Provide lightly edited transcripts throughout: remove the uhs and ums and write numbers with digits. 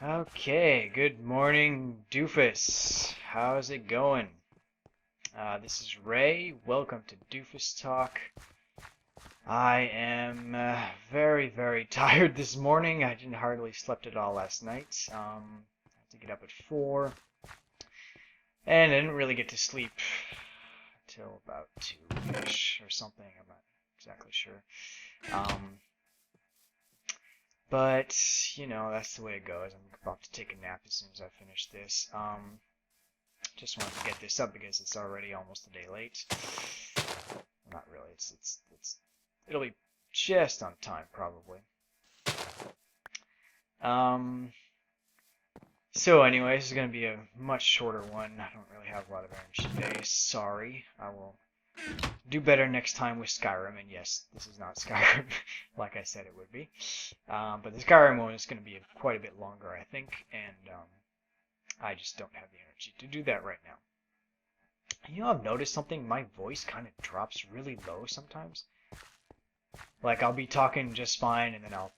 Okay, good morning, Doofus. How's it going? This is Ray. Welcome to DufisTalk. I am very, very tired this morning. I didn't hardly slept at all last night. I had to get up at 4, and I didn't really get to sleep until about 2-ish or something. I'm not exactly sure. But, you know, that's the way it goes. I'm about to take a nap as soon as I finish this. Just wanted to get this up because it's already almost a day late. Not really. It'll be just on time, probably. So anyway, this is going to be a much shorter one. I don't really have a lot of energy today. Sorry. I will do better next time with Skyrim. And yes, this is not Skyrim, like I said it would be. But the Skyrim one is going to be quite a bit longer, I think. And I just don't have the energy to do that right now. You know, I've noticed something. My voice kind of drops really low sometimes. Like, I'll be talking just fine, and then I'll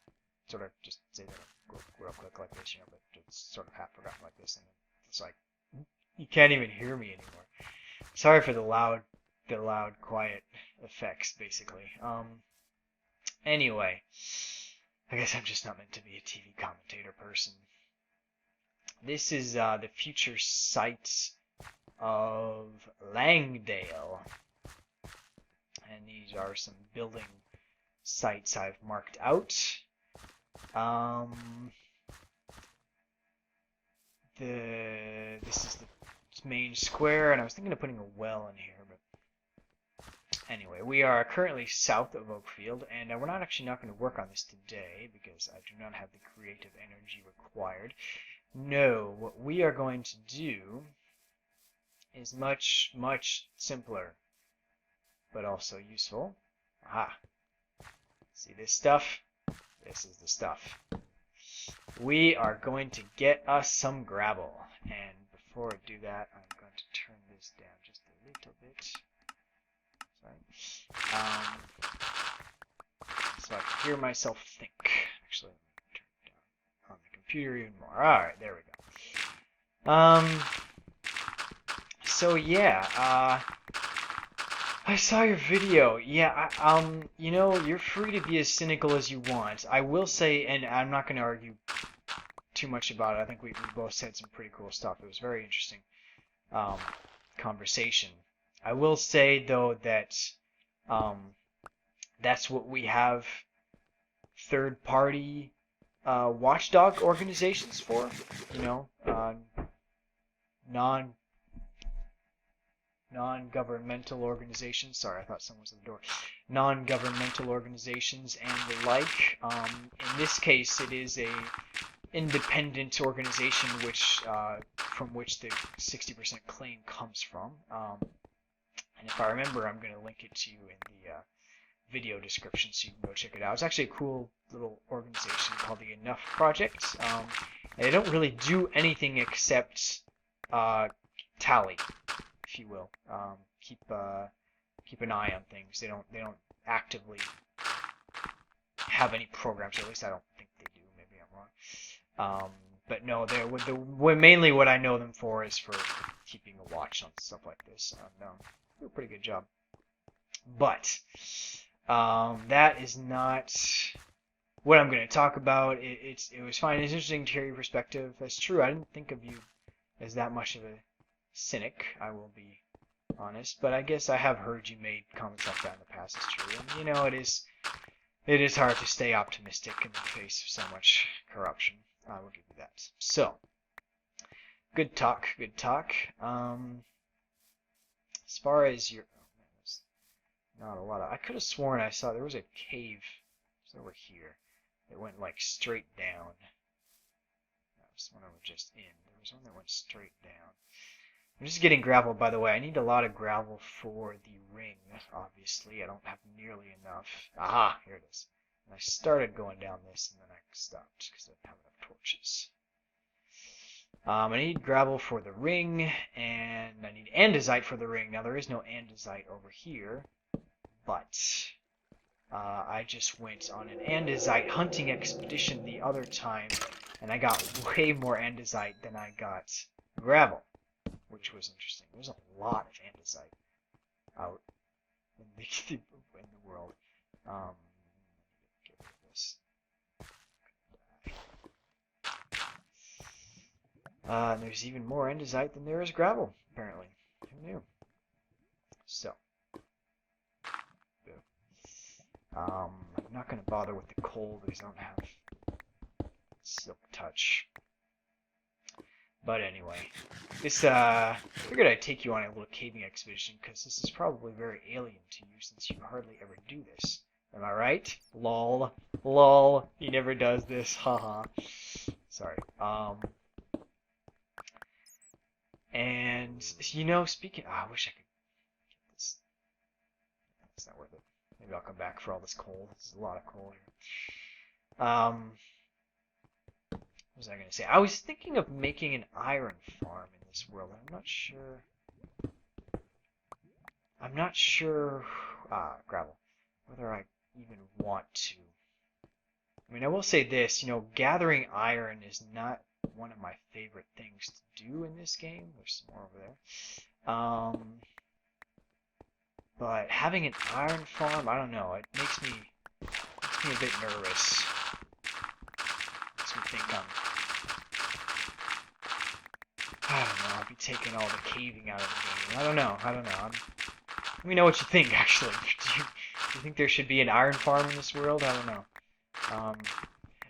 sort of just say that real quick like this, you know, but it's sort of half forgotten like this, and it's like, you can't even hear me anymore. Sorry for the loud, quiet effects, basically. Anyway, I guess I'm just not meant to be a TV commentator person. This is the future site of Langdale. And these are some building sites I've marked out. This is the main square, and I was thinking of putting a well in here, but anyway, we are currently south of Oakfield, and we're not going to work on this today because I do not have the creative energy required. No, what we are going to do is much, much simpler, but also useful. Aha. See this stuff? This is the stuff. We are going to get us some gravel. And before I do that, I'm going to turn this down just a little bit. Sorry. So I can hear myself think. Actually, let me turn it down on the computer even more. Alright, there we go. So yeah, I saw your video. Yeah, you know, you're free to be as cynical as you want. I will say, and I'm not going to argue too much about it. I think we both said some pretty cool stuff. It was a very interesting conversation. I will say, though, that that's what we have third-party watchdog organizations for. You know, non-governmental organizations. Sorry, I thought someone was at the door. Non-governmental organizations and the like. In this case, it is a independent organization from which the 60% claim comes from. And if I remember, I'm going to link it to you in the video description so you can go check it out. It's actually a cool little organization called the Enough Project. And they don't really do anything except tally, if you will. Keep an eye on things. They don't actively have any programs, or at least I don't think they do. Maybe I'm wrong. But no, mainly what I know them for is for keeping a watch on stuff like this. They do a pretty good job. But that is not what I'm going to talk about. It was fine. It's interesting to hear your perspective. That's true. I didn't think of you as that much of a cynic, I will be honest, but I guess I have heard you made comments like that in the past. It's true, and you know, it is hard to stay optimistic in the face of so much corruption. I will give you that. So, good talk. As far as your, not a lot of. I could have sworn I saw there was a cave over here that went like straight down. That was one I was just in. There was one that went straight down. I'm just getting gravel, by the way. I need a lot of gravel for the ring, obviously. I don't have nearly enough. Aha, here it is. And I started going down this, and then I stopped because I didn't have enough torches. I need gravel for the ring, and I need andesite for the ring. Now, there is no andesite over here, but I just went on an andesite hunting expedition the other time And I got way more andesite than I got gravel, which was interesting. There's a lot of andesite out in the world. Get rid of this. There's even more andesite than there is gravel, apparently. Who knew? So, I'm not going to bother with the coal because I don't have silk touch. But anyway, this, figured I'd take you on a little caving expedition because this is probably very alien to you since you hardly ever do this. Am I right? Lol. Lol. He never does this. Haha. Sorry. And, you know, speaking... I wish I could get this. It's not worth it. Maybe I'll come back for all this coal. This is a lot of coal here. What was I going to say? I was thinking of making an iron farm in this world. I'm not sure, gravel, whether I even want to. I mean, I will say this, you know, gathering iron is not one of my favorite things to do in this game. There's some more over there. But having an iron farm, I don't know, it makes me a bit nervous. Makes me think I don't know, I'll be taking all the caving out of the game. I don't know. Let me know what you think, actually. Do you think there should be an iron farm in this world? I don't know.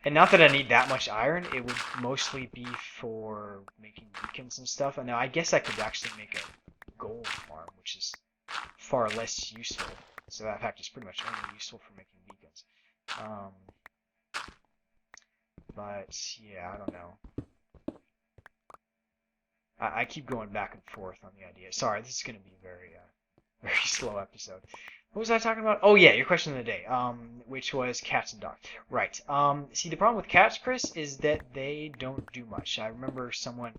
And not that I need that much iron, it would mostly be for making beacons and stuff. And now I guess I could actually make a gold farm, which is far less useful. So that fact is pretty much only useful for making beacons. But yeah, I don't know. I keep going back and forth on the idea. Sorry, this is going to be a very slow episode. What was I talking about? Oh yeah, your question of the day, which was cats and dogs. Right. See, the problem with cats, Chris, is that they don't do much. I remember someone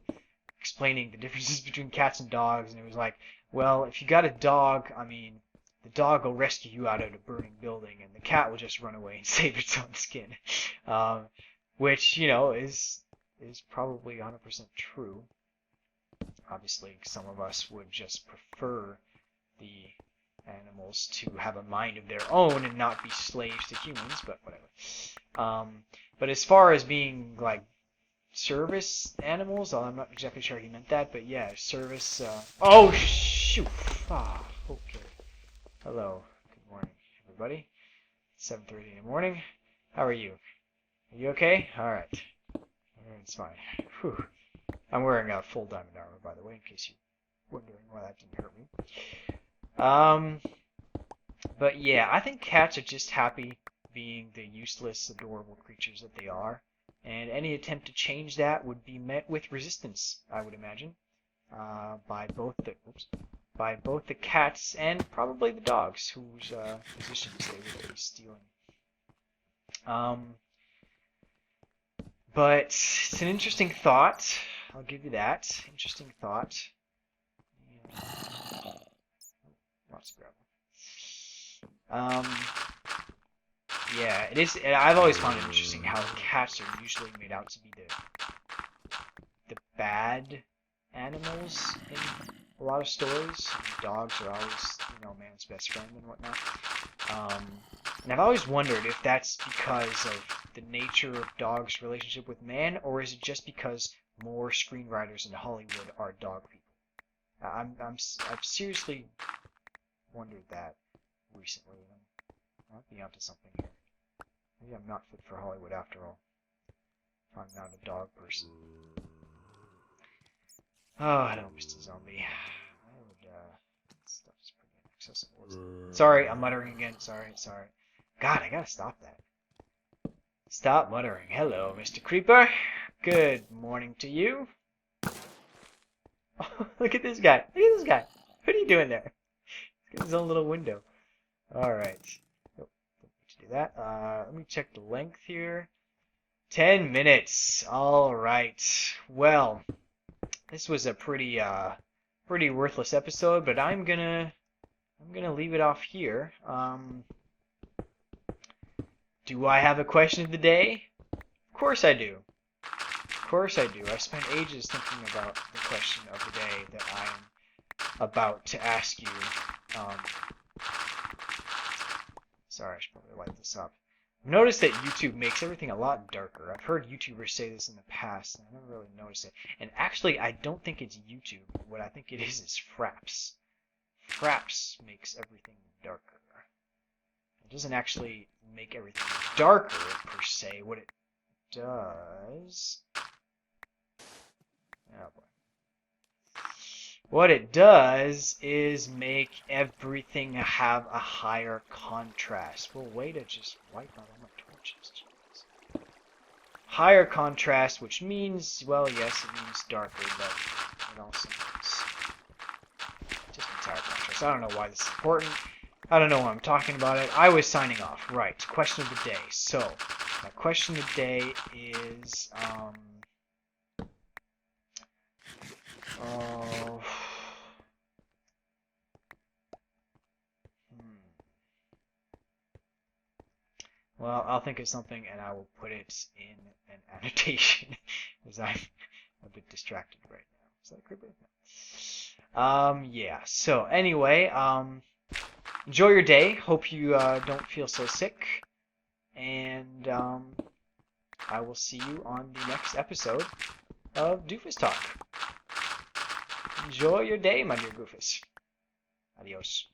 explaining the differences between cats and dogs, and it was like, well, if you got a dog, I mean, the dog will rescue you out of a burning building, and the cat will just run away and save its own skin. Which, you know, is probably 100% true. Obviously, some of us would just prefer the animals to have a mind of their own and not be slaves to humans, but whatever. But as far as being, like, service animals, I'm not exactly sure he meant that, but yeah, service, oh, shoot! Ah, okay. Hello. Good morning, everybody. 7:30 in the morning. How are you? Are you okay? Alright. It's fine. Whew. I'm wearing a full diamond armor, by the way, in case you're wondering why that didn't hurt me. But yeah, I think cats are just happy being the useless, adorable creatures that they are, and any attempt to change that would be met with resistance, I would imagine, by both the cats and probably the dogs, whose positions they would be stealing. But it's an interesting thought. I'll give you that. Interesting thought. Lots of gravel. Yeah, it is. I've always found it interesting how cats are usually made out to be the bad animals in a lot of stories. And dogs are always, you know, man's best friend and whatnot. And I've always wondered if that's because of the nature of dogs' relationship with man, or is it just because more screenwriters in Hollywood are dog people? I've seriously wondered that recently. I might be onto something here. Maybe I'm not fit for Hollywood after all. I'm not a dog person. Oh, hello, Mr. Zombie. Stuff's pretty inaccessible, isn't it? Sorry, I'm muttering again. Sorry. God, I gotta stop that. Stop muttering. Hello, Mr. Creeper. Good morning to you. Oh, look at this guy. What are you doing there? He's got his own little window. Alright. Oh, don't need to do that. Let me check the length here. 10 minutes. Alright. Well, this was a pretty worthless episode, but I'm gonna leave it off here. Do I have a question of the day? Of course I do. course I do. I spent ages thinking about the question of the day that I am about to ask you. Sorry, I should probably light this up. I've noticed that YouTube makes everything a lot darker. I've heard YouTubers say this in the past, and I never really noticed it. And actually, I don't think it's YouTube. What I think it is Fraps. Fraps makes everything darker. It doesn't actually make everything darker, per se. What it does... Oh boy. What it does is make everything have a higher contrast. Well, way to just wipe out all my torches. Jeez. Higher contrast, which means, well, yes, it means darker, but it also means just entire contrast. I don't know why this is important. I don't know why I'm talking about it. I was signing off. Right. Question of the day. So, my question of the day is, well, I'll think of something and I will put it in an annotation because I'm a bit distracted right now. Is that creepy? Yeah. So anyway, enjoy your day. Hope you don't feel so sick, and I will see you on the next episode of Doofus Talk. Enjoy your day, my dear Goofus. Adios.